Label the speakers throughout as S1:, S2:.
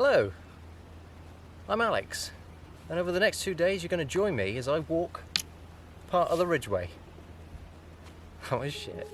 S1: Hello, I'm Alex, and over the next 2 days you're going to join me as I walk part of the Ridgeway. Oh shit.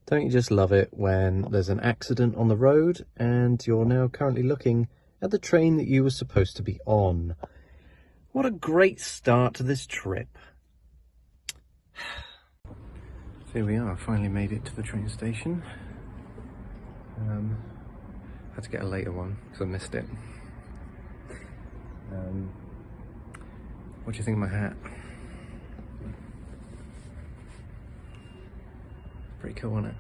S1: Don't you just love it when there's an accident on the road and you're now currently looking at the train that you were supposed to be on? What a great start to this trip. So here we are, finally made it to the train station. Had to get a later one because I missed it. What do you think of my hat? Pretty cool, isn't it?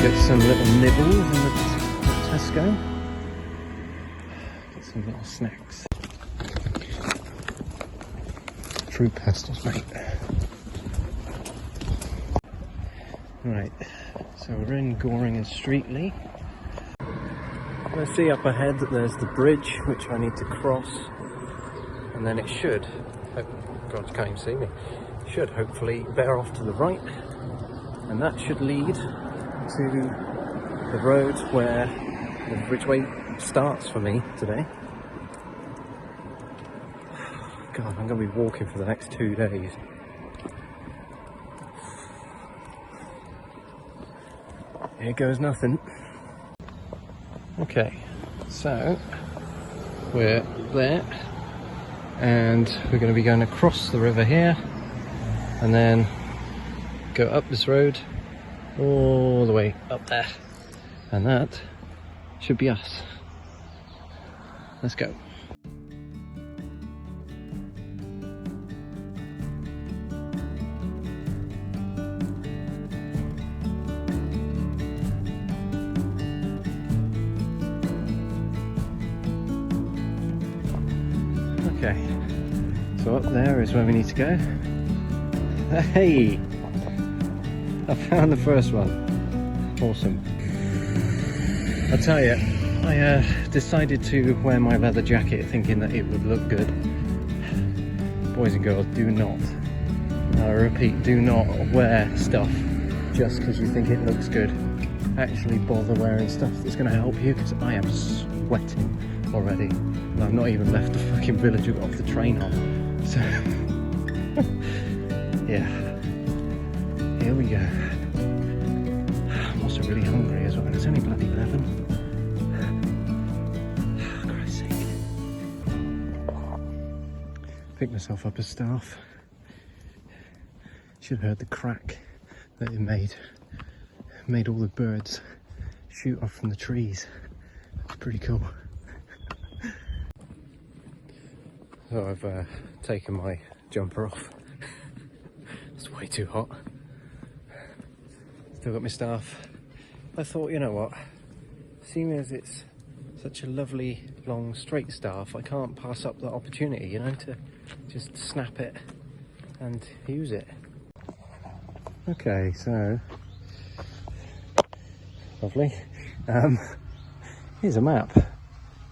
S1: Get some little nibbles in the Tesco. Get some little snacks. Fruit pastels, mate. Right, so we're in Goring and Streatley. I see up ahead that there's the bridge which I need to cross, and then it should, oh God, you can't even see me, should hopefully bear off to the right, and that should lead to the road where the Ridgeway starts for me today. God, I'm going to be walking for the next 2 days. Here goes nothing. Okay, so we're there and we're going to be going across the river here and then go up this road all the way up there, and that should be us. Let's go. Okay, so up there is where we need to go. Hey! I found the first one. Awesome. I'll tell you, I decided to wear my leather jacket thinking that it would look good. Boys and girls, do not, I repeat, do not wear stuff just because you think it looks good. Actually bother wearing stuff that's going to help you, because I am sweating already. And I've not even left the fucking village or off the train on. So, yeah. Here we go. I'm also really hungry as well. It's only bloody 11. Oh, Christ's sake. Picked myself up a staff. Should have heard the crack that it made. Made all the birds shoot off from the trees. It's pretty cool. So I've taken my jumper off. It's way too hot. Still got my staff. I thought, you know what, seeing as it's such a lovely long straight staff, I can't pass up the opportunity, you know, to just snap it and use it. Okay, so lovely. Here's a map.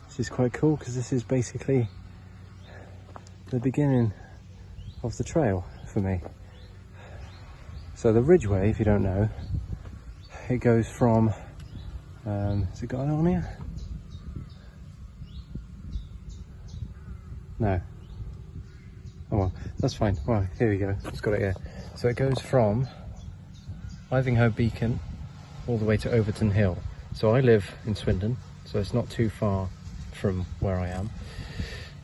S1: This is quite cool because this is basically the beginning of the trail for me. So the Ridgeway, if you don't know, it goes from, has it got it on here? No. Oh well, that's fine. Well, here we go. It's got it here. So it goes from Ivinghoe Beacon all the way to Overton Hill. So I live in Swindon, so it's not too far from where I am.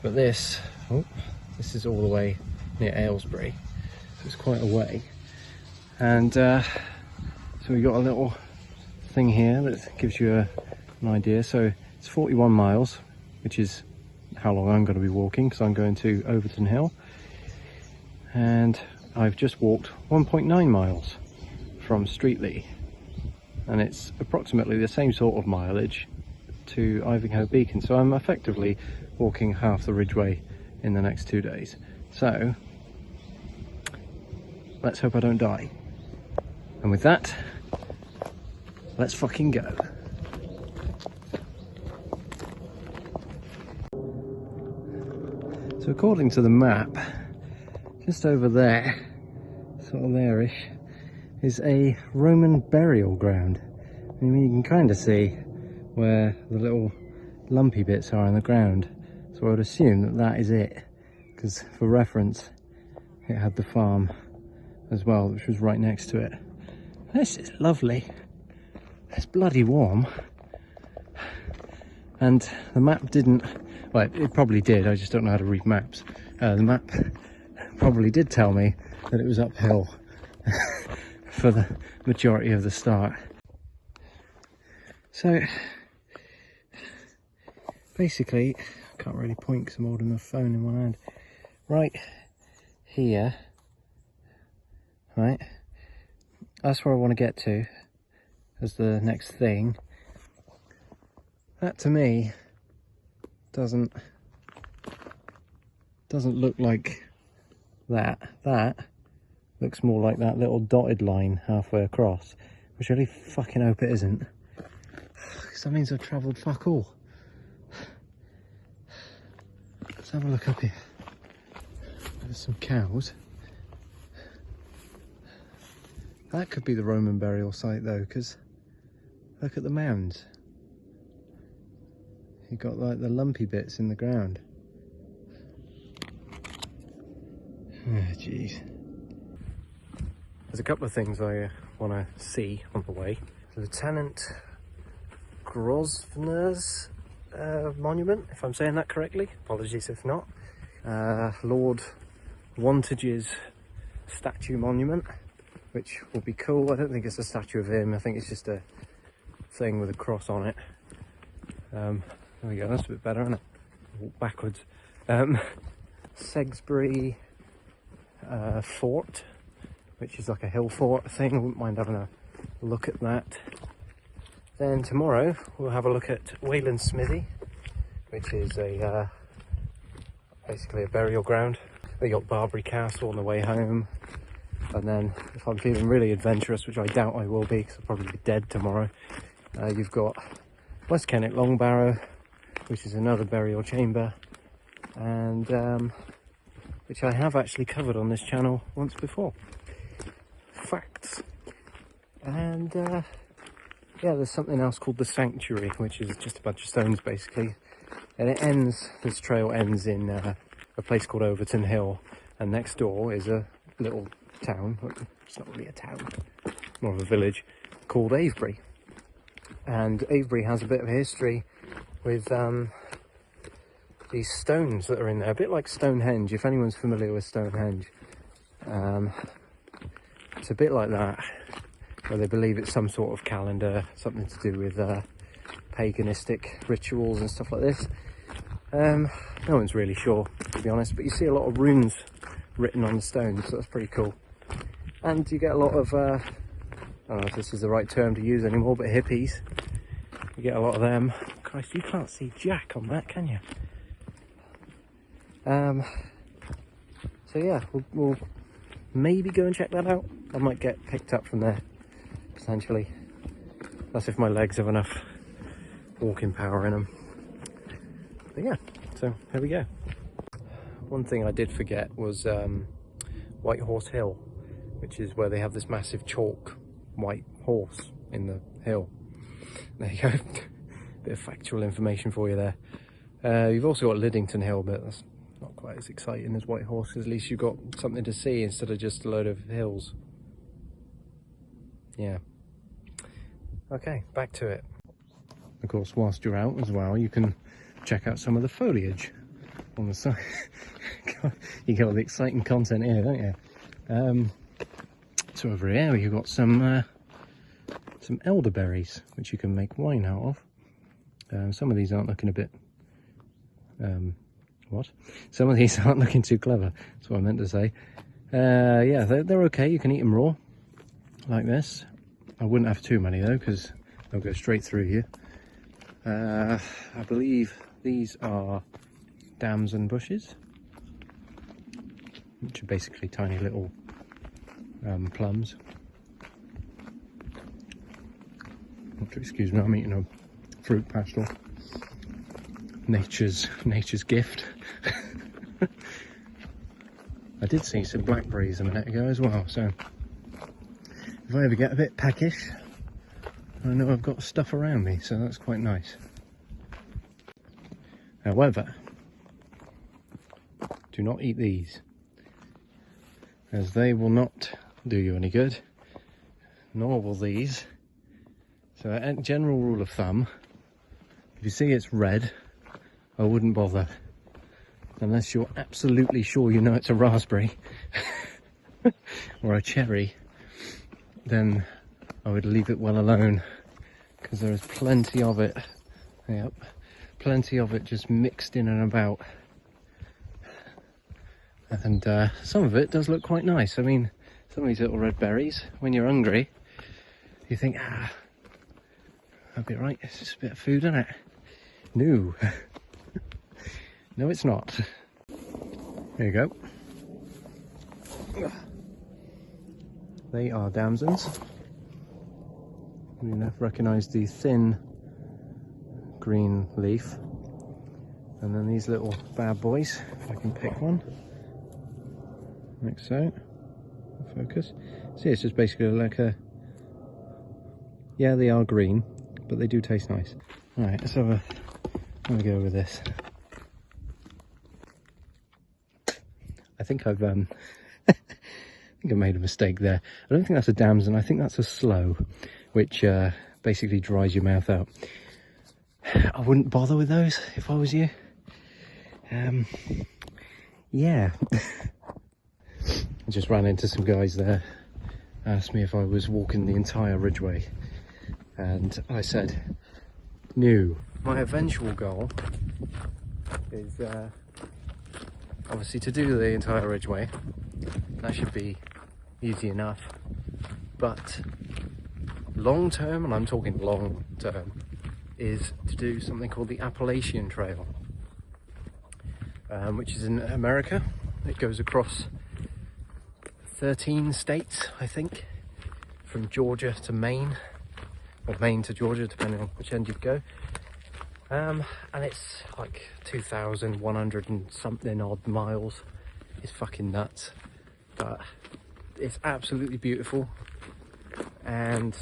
S1: But this is all the way near Aylesbury, so it's quite a way. And so we got a little thing here that gives you an idea. So it's 41 miles, which is how long I'm going to be walking, because I'm going to Overton Hill. And I've just walked 1.9 miles from Streatley, and it's approximately the same sort of mileage to Ivinghoe Beacon. So I'm effectively walking half the Ridgeway in the next 2 days. So let's hope I don't die. And with that, let's fucking go. So according to the map, just over there, sort of there-ish, is a Roman burial ground. I mean, you can kind of see where the little lumpy bits are in the ground. So I would assume that that is it, because for reference, it had the farm as well, which was right next to it. This is lovely. It's bloody warm. And the map didn't, well, it probably did, I just don't know how to read maps. The map probably did tell me that it was uphill for the majority of the start. So basically, I can't really point because I'm holding my phone in one hand. Right here, right, that's where I want to get to as the next thing. That to me doesn't look like that. That looks more like that little dotted line halfway across, which I really fucking hope it isn't, because that means I've travelled fuck all. Let's have a look up here. There's some cows. That could be the Roman burial site though, because look at the mounds. You've got like the lumpy bits in the ground. Oh, jeez. There's a couple of things I want to see on the way. Lieutenant Grosvenor's monument, if I'm saying that correctly. Apologies if not. Lord Wantage's statue monument, which will be cool. I don't think it's a statue of him. I think it's just a thing with a cross on it. There we go. That's a bit better, isn't it? Walk backwards. Segsbury Fort, which is like a hill fort thing. I wouldn't mind having a look at that. Then tomorrow we'll have a look at Wayland's Smithy, which is a basically a burial ground. They got Barbary Castle on the way home, and then if I'm feeling really adventurous, which I doubt I will be because I'll probably be dead tomorrow, you've got West Kennet Long Barrow, which is another burial chamber, and which I have actually covered on this channel once before. Facts. And yeah, there's something else called the Sanctuary, which is just a bunch of stones basically, and it ends, this trail ends in a place called Overton Hill, and next door is a little town, it's not really a town, more of a village, called Avebury. And Avebury has a bit of history with these stones that are in there, a bit like Stonehenge, if anyone's familiar with Stonehenge. It's a bit like that, where they believe it's some sort of calendar, something to do with paganistic rituals and stuff like this. No one's really sure, to be honest, but you see a lot of runes written on the stones, so that's pretty cool. And you get a lot of, I don't know if this is the right term to use anymore, but hippies. You get a lot of them. Christ, you can't see jack on that, can you? So yeah, we'll maybe go and check that out. I might get picked up from there, potentially. That's if my legs have enough walking power in them. But yeah, so here we go. One thing I did forget was White Horse Hill, which is where they have this massive chalk white horse in the hill. There you go. Bit of factual information for you there. You've also got Liddington Hill, but that's not quite as exciting as White Horse, because at least you've got something to see instead of just a load of hills. Yeah. Okay, back to it. Of course, whilst you're out as well, you can check out some of the foliage on the side. You get all the exciting content here, don't you? So over here you've got some elderberries, which you can make wine out of. Some of these aren't looking a bit... Some of these aren't looking too clever. That's what I meant to say. Yeah, they're okay. You can eat them raw, like this. I wouldn't have too many though, because they'll go straight through you. I believe these are damson bushes, which are basically tiny little plums. Excuse me, I'm eating a fruit pastel. Nature's gift. I did see some blackberries a minute ago as well, so if I ever get a bit peckish, I know I've got stuff around me, so that's quite nice. However, do not eat these, as they will not do you any good, nor will these. So a general rule of thumb, if you see it's red, I wouldn't bother, unless you're absolutely sure you know it's a raspberry or a cherry. Then I would leave it well alone, because there is plenty of it. Yep, plenty of it just mixed in and about. And some of it does look quite nice. I mean, some of these little red berries, when you're hungry, you think, that'd be right, it's just a bit of food, isn't it? No. No, it's not. There you go. They are damsons. You recognise the thin green leaf. And then these little bad boys, if I can pick one. Like so. Focus. See, it's just basically like a... Yeah, they are green, but they do taste nice. Alright, let's have a go with this. I think I've I think I made a mistake there. I don't think that's a damson, I think that's a sloe, which basically dries your mouth out. I wouldn't bother with those if I was you. Yeah. I just ran into some guys there, asked me if I was walking the entire Ridgeway, and I said no. My eventual goal is obviously to do the entire Ridgeway. That should be easy enough, but long term, and I'm talking long term, is to do something called the Appalachian Trail, which is in America. It goes across 13 states, I think, from Georgia to Maine, or Maine to Georgia, depending on which end you go. And it's like 2,100 and something odd miles. It's fucking nuts, but it's absolutely beautiful, and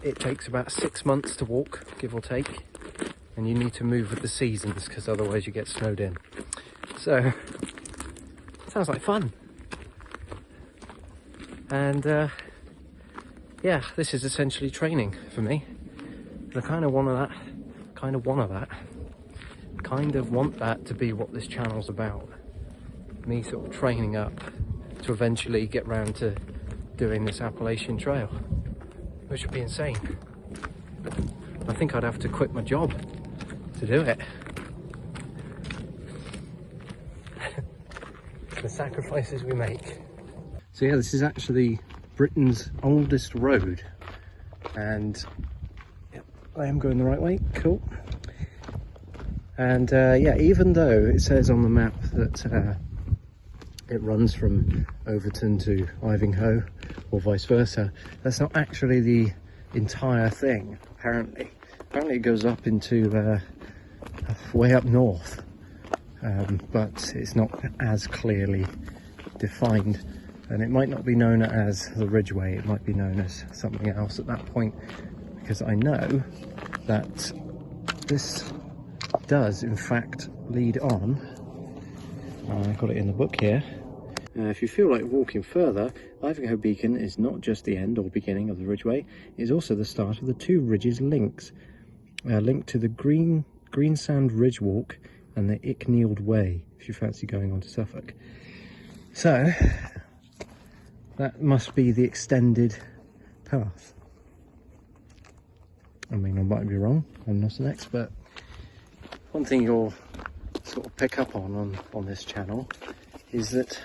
S1: it takes about 6 months to walk, give or take, and you need to move with the seasons, because otherwise you get snowed in. So sounds like fun. And yeah, this is essentially training for me. I kind of want that to be what this channel's about. Me sort of training up to eventually get round to doing this Appalachian Trail, which would be insane. I think I'd have to quit my job to do it. The sacrifices we make. So yeah, this is actually Britain's oldest road, and yep, I am going the right way. Cool. And yeah, even though it says on the map that it runs from Overton to Ivinghoe or vice versa. That's not actually the entire thing, apparently. Apparently it goes up into way up north, but it's not as clearly defined, and it might not be known as the Ridgeway, it might be known as something else at that point, because I know that this does in fact lead on. I've got it in the book here. If you feel like walking further, Ivinghoe Beacon is not just the end or beginning of the Ridgeway, it is also the start of the two ridges linked to the Greensand Ridge Walk and the Icknield Way, if you fancy going on to Suffolk. So that must be the extended path. I mean, I might be wrong, I'm not an expert. One thing you'll sort of pick up on this channel is that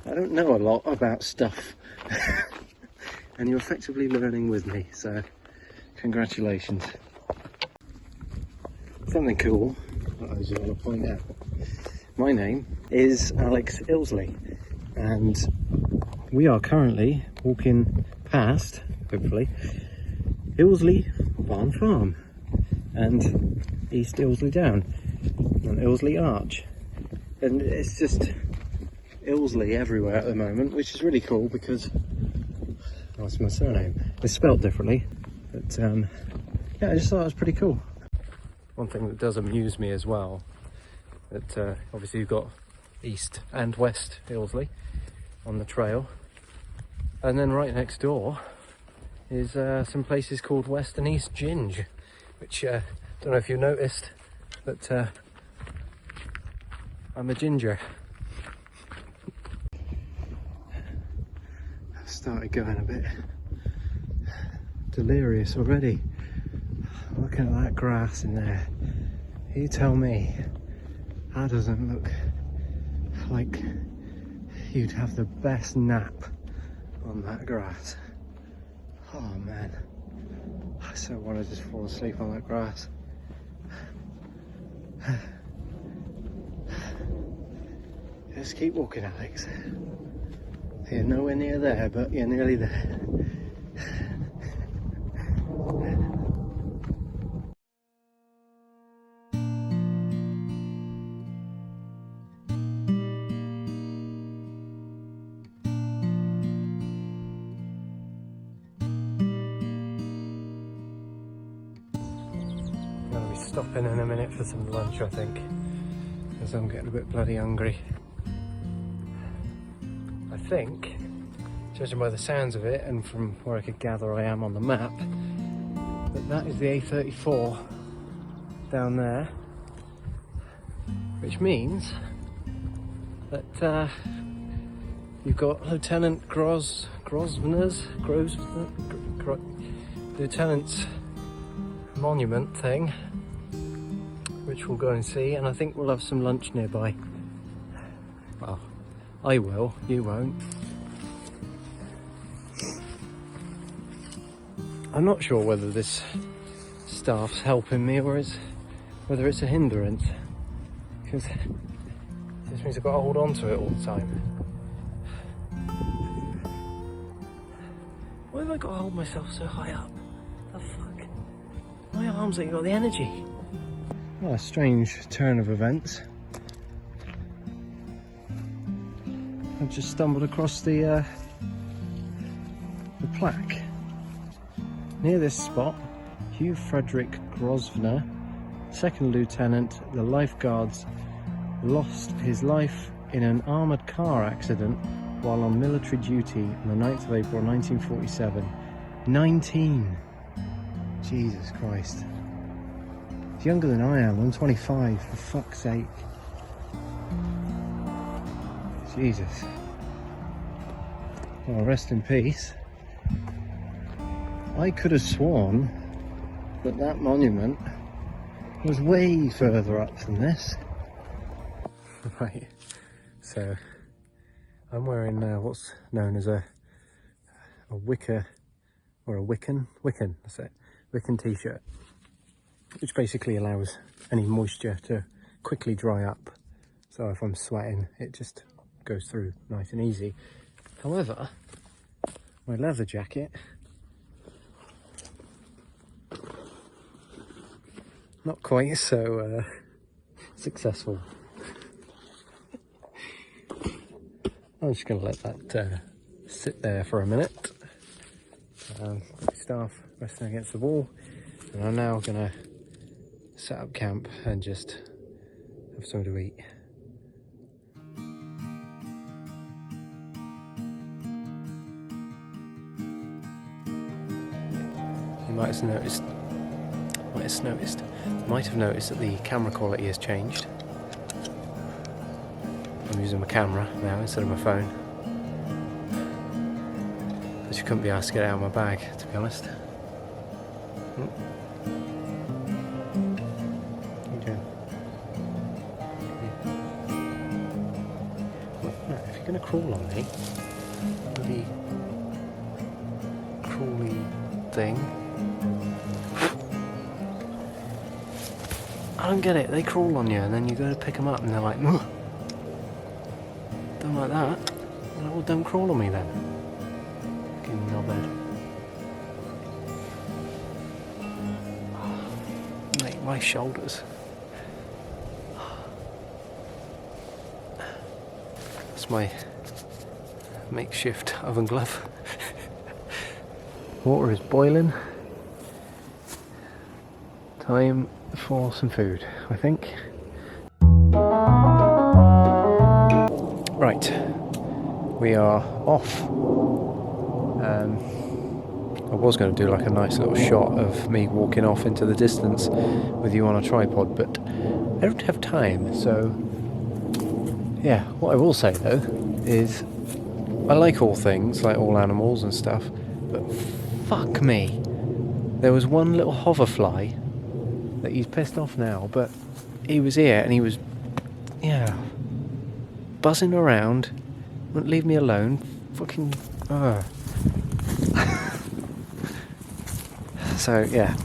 S1: I don't know a lot about stuff and you're effectively learning with me, so congratulations. Something cool that I just want to point out. My name is Alex Ilsley and we are currently walking past, hopefully, Ilsley Barn Farm and East Ilsley Down and Ilsley Arch, and it's just Ilsley everywhere at the moment, which is really cool because that's my surname. It's spelt differently, but yeah, I just thought it was pretty cool. One thing that does amuse me as well, that obviously you've got East and West Ilsley on the trail, and then right next door is some places called West and East Ginge, which I don't know if you noticed, but I'm a ginger. I've started going a bit delirious already. Looking at that grass in there, you tell me that doesn't look like you'd have the best nap on that grass. Oh man, I so want to just fall asleep on that grass. Just keep walking, Alex. You're nowhere near there, but you're nearly there. I'm going to be stopping in a minute for some lunch, I think, because I'm getting a bit bloody hungry. I think, judging by the sounds of it and from where I could gather I am on the map, that is the A34 down there, which means that you've got Lieutenant Grosvenor's Lieutenant's monument thing, which we'll go and see, and I think we'll have some lunch nearby. Well, I will, you won't. I'm not sure whether this staff's helping me or whether it's a hindrance, because this means I've got to hold on to it all the time. Why have I got to hold myself so high up? The fuck? My arms ain't got the energy. Well, a strange turn of events. I've just stumbled across the plaque. Near this spot, Hugh Frederick Grosvenor, 2nd Lieutenant, the Lifeguards, lost his life in an armoured car accident while on military duty on the 9th of April 1947. 19! Jesus Christ. He's younger than I am, I'm 25, for fuck's sake. Jesus. Well, rest in peace. I could have sworn that monument was way further up than this. Right, so I'm wearing what's known as a wicker, or a Wiccan, that's it, Wiccan t-shirt, which basically allows any moisture to quickly dry up. So if I'm sweating, it just goes through nice and easy. However, my leather jacket, not quite so successful. I'm just going to let that sit there for a minute. Staff resting against the wall, and I'm now going to set up camp and just have something to eat. You might have noticed that the camera quality has changed. I'm using my camera now instead of my phone. I just couldn't be asked to get it out of my bag, to be honest. Okay. Well, if you're going to crawl on me, bloody crawly thing. I don't get it. They crawl on you and then you go to pick them up and they're like, ugh. Don't like that. Well, don't crawl on me then. Fucking knobhead. Mate, my shoulders. That's my makeshift oven glove. Water is boiling. Time for some food, I think. Right, we are off. I was going to do like a nice little shot of me walking off into the distance with you on a tripod, but I don't have time, so yeah. What I will say though is I like all things, like all animals and stuff, but fuck me, there was one little hoverfly that he's pissed off now, but he was here and he was, yeah, buzzing around, wouldn't leave me alone. Fucking So yeah,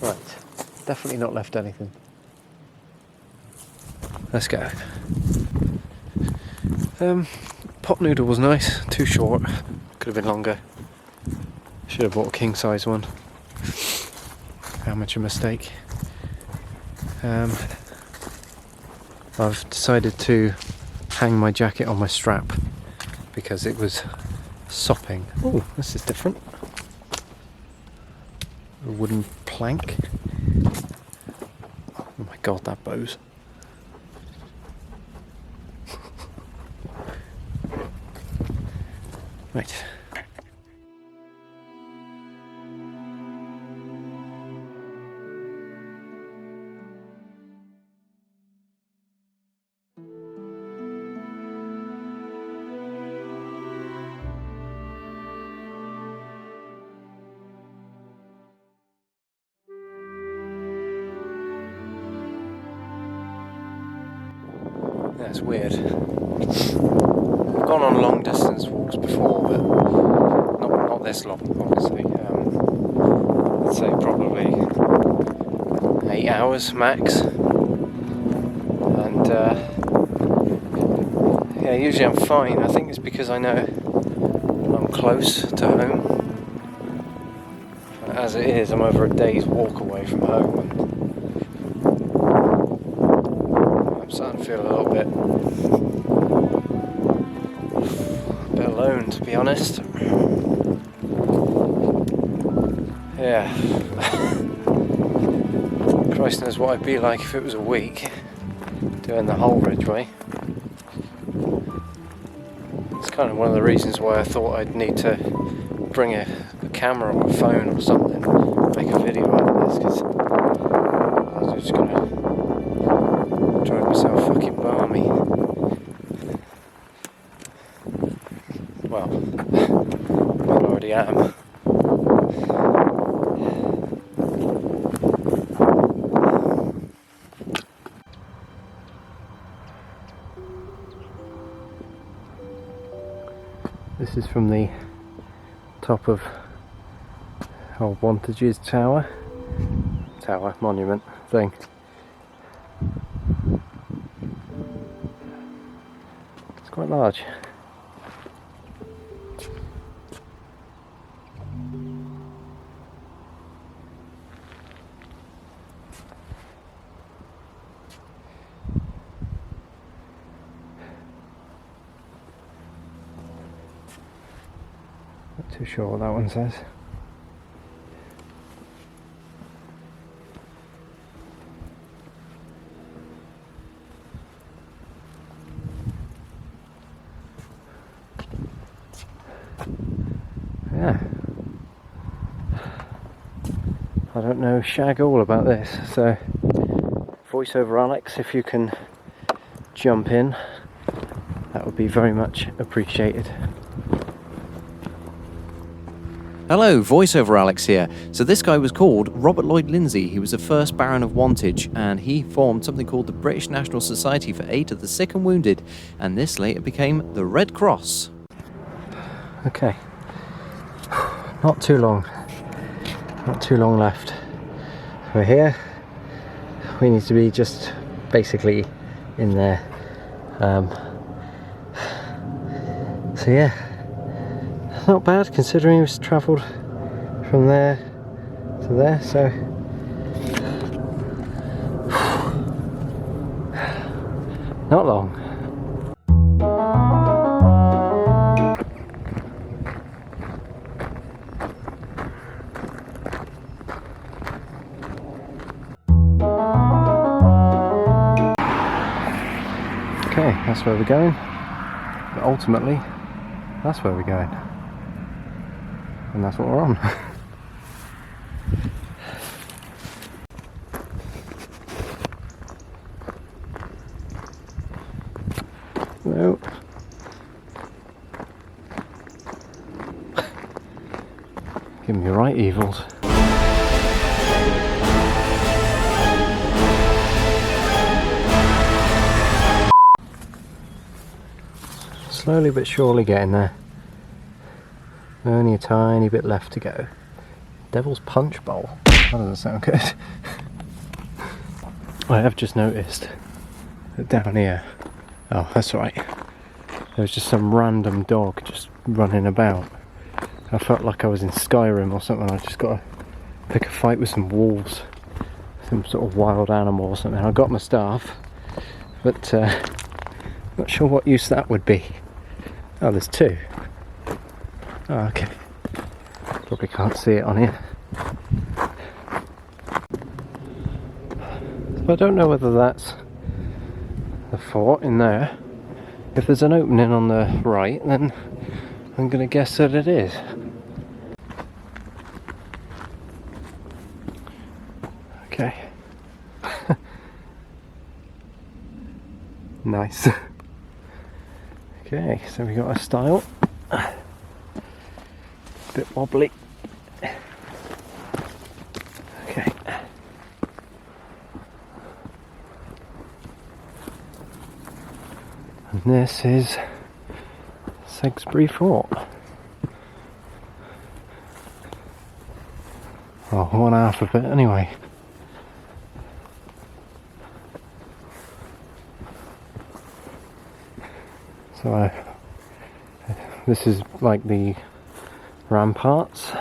S1: right, definitely not left anything. Let's go. Pot noodle was nice, too short, could have been longer. Should have bought a king size one. Amateur mistake. I've decided to hang my jacket on my strap because it was sopping. Oh, this is different. A wooden plank. Oh my god, that bows. Right. That's weird. I've gone on long distance walks before, but not this long, obviously. I'd say probably 8 hours max. And yeah, usually I'm fine. I think it's because I know I'm close to home. As it is, I'm over a day's walk away from home. I'm starting to feel a little bit alone, to be honest. Yeah. Christ knows what I'd be like if it was a week doing the whole Ridgeway. It's kind of one of the reasons why I thought I'd need to bring a camera or a phone or something, make a video out of this, because I was just gonna drive myself fucking balmy. Well, I already am. This is from the top of old Wantage's tower, monument thing. It's quite large. Not too sure what that one says. Yeah. I don't know shag all about this, so voiceover Alex, if you can jump in, that would be very much appreciated.
S2: Hello, voiceover Alex here. So this guy was called Robert Lloyd Lindsay. He was the first Baron of Wantage, and he formed something called the British National Society for Aid of the Sick and Wounded, and this later became the Red Cross.
S1: Okay, not too long left. We're here. We need to be just basically in there. So yeah, not bad considering we've travelled from there to there, so not long. Okay, that's where we're going, but ultimately that's where we're going, and that's what we're on. No. Give me right evils. Slowly but surely getting there. Only a tiny bit left to go. Devil's Punch Bowl. That doesn't sound good. I have just noticed that down here, oh that's right, there's just some random dog just running about. I felt like I was in Skyrim or something. I just got to pick a fight with some wolves, some sort of wild animal or something. I got my staff, but not sure what use that would be. Oh, there's two. Oh, okay. Probably can't see it on here. So I don't know whether that's the fort in there. If there's an opening on the right, then I'm going to guess that it is. Okay. Nice. Okay, so we got a stile. Bit wobbly. Okay. And this is Salisbury Fort. Well, one half of it anyway. So this is like the ramparts,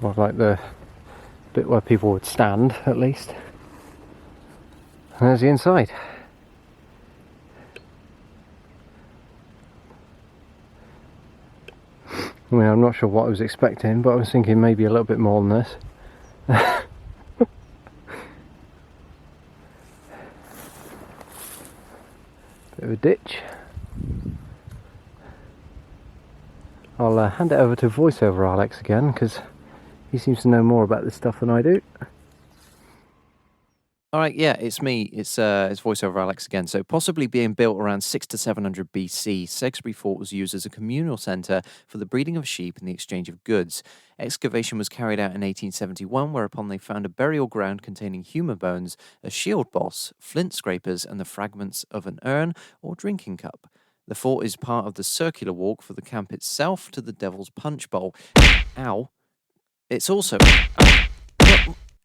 S1: or like the bit where people would stand at least. And there's the inside. I mean, I'm not sure what I was expecting, but I was thinking maybe a little bit more than this. Bit of a ditch. I'll hand it over to voiceover Alex again, because he seems to know more about this stuff than I do.
S2: Alright, yeah, it's me. It's voiceover Alex again. So possibly being built around 600 to 700 BC, Salisbury Fort was used as a communal centre for the breeding of sheep and the exchange of goods. Excavation was carried out in 1871, whereupon they found a burial ground containing human bones, a shield boss, flint scrapers, and the fragments of an urn or drinking cup. The fort is part of the circular walk for the camp itself to the Devil's Punch Bowl. Ow. It's also...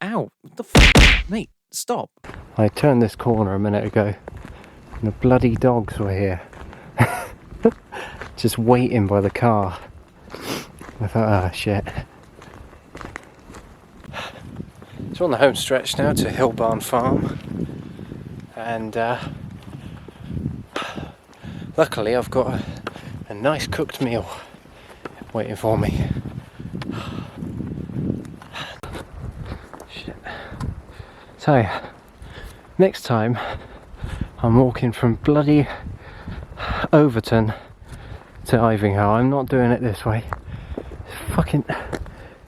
S2: Ow. What the f... Mate, stop.
S1: I turned this corner a minute ago And the bloody dogs were here. Just waiting by the car. I thought, oh shit. So on the home stretch now to Hill Barn Farm. And luckily I've got a nice cooked meal waiting for me. Shit. So, next time I'm walking from bloody Overton to Ivinghoe. I'm not doing it this way.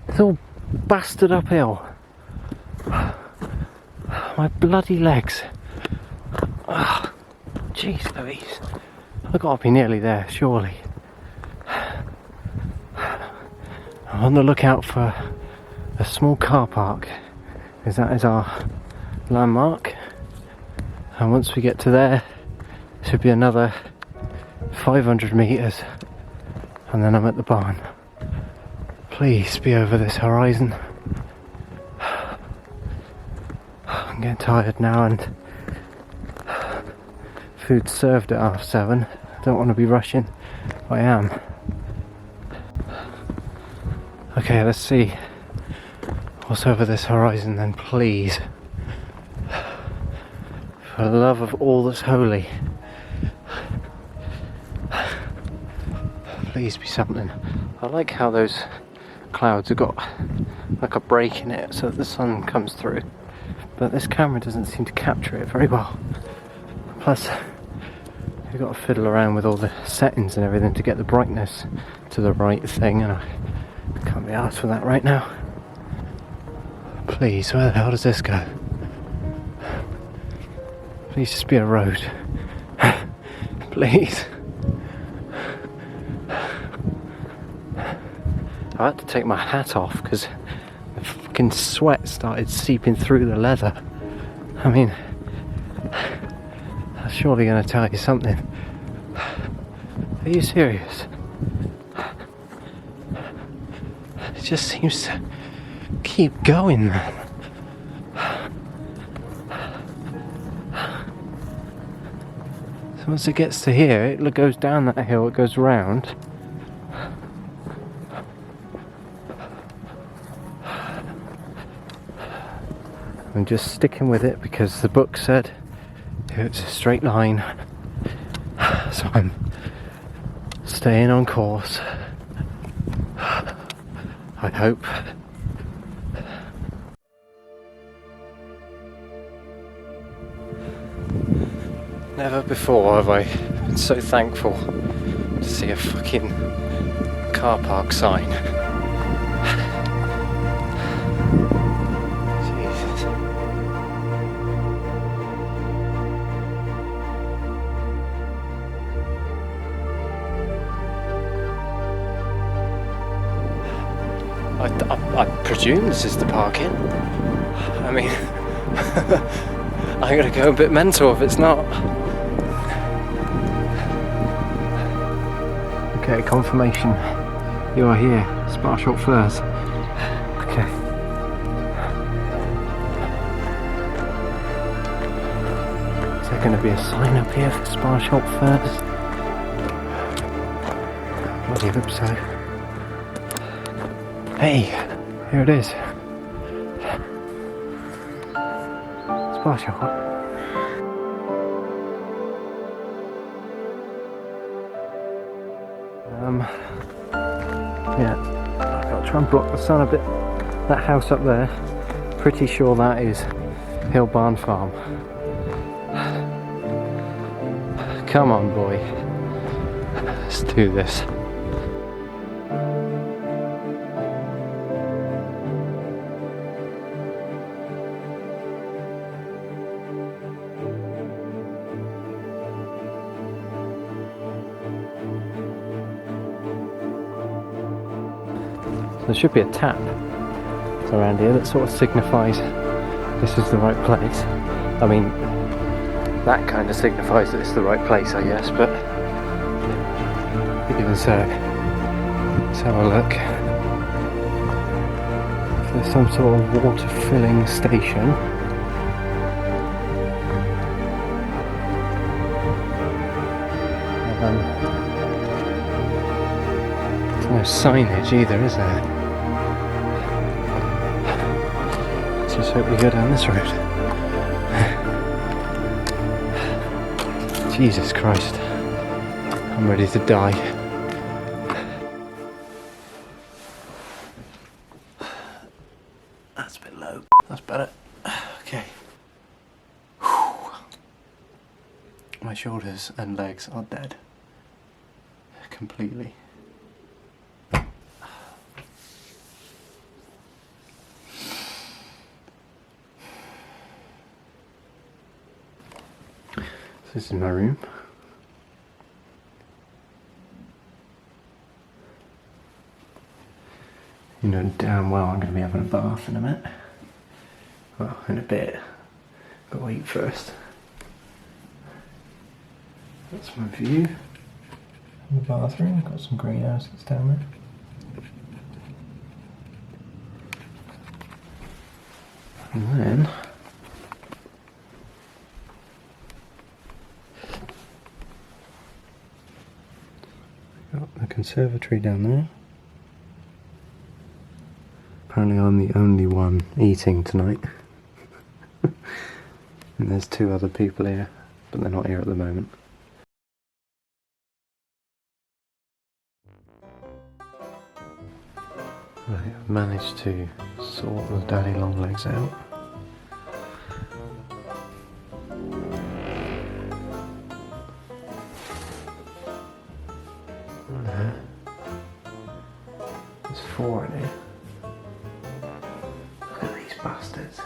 S1: It's all bastard uphill. My bloody legs. Jeez Louise. I've got to be nearly there, surely. I'm on the lookout for a small car park, because that is our landmark. And once we get to there, it should be another 500 metres, and then I'm at the barn. Please be over this horizon. I'm getting tired now, and food's served at 7:30. I don't want to be rushing, but I am. Okay, let's see what's over this horizon then, please. For the love of all that's holy. Please be something. I like how those clouds have got like a break in it so that the sun comes through, but this camera doesn't seem to capture it very well. Plus you've got to fiddle around with all the settings and everything to get the brightness to the right thing, and I can't be asked for that right now. Please, where the hell does this go? Please just be a road. Please. I had to take my hat off because the fucking sweat started seeping through the leather. I mean, that's surely going to tell you something. Are you serious? It just seems to keep going, man. So once it gets to here, it goes down that hill, it goes round. I'm just sticking with it because the book said it's a straight line, so I'm staying on course. I hope. Never before have I been so thankful to see a fucking car park sign. Jesus. I presume this is the parking. I mean, I'm gonna go a bit mental if it's not. Okay, confirmation. You are here, Sparshot Firs. Okay. Is there going to be a sign up here for Sparshot Firs? Bloody hope so. Hey, here it is. Sparshot. Yeah, I've got to try and block the sun a bit. That house up there, pretty sure that is Hill Barn Farm. Come on, boy. Let's do this. There should be a tap around here that sort of signifies this is the right place. I mean, that kind of signifies that it's the right place, I guess, but even so, let's have a look. If there's some sort of water filling station. no signage either, is there? Let's just hope we go down this road. Jesus Christ. I'm ready to die. That's a bit low. That's better. Okay. My shoulders and legs are dead. Completely. This is my room. You know damn well I'm going to be having a bath in a minute. Well, in a bit. Got to eat first. That's my view of the bathroom. Got some greenhouses down there. And then got the conservatory down there. Apparently I'm the only one eating tonight. And there's 2 other people here, but they're not here at the moment. Right, I've managed to sort the daddy long legs out. There's 4 in here. Look at these bastards.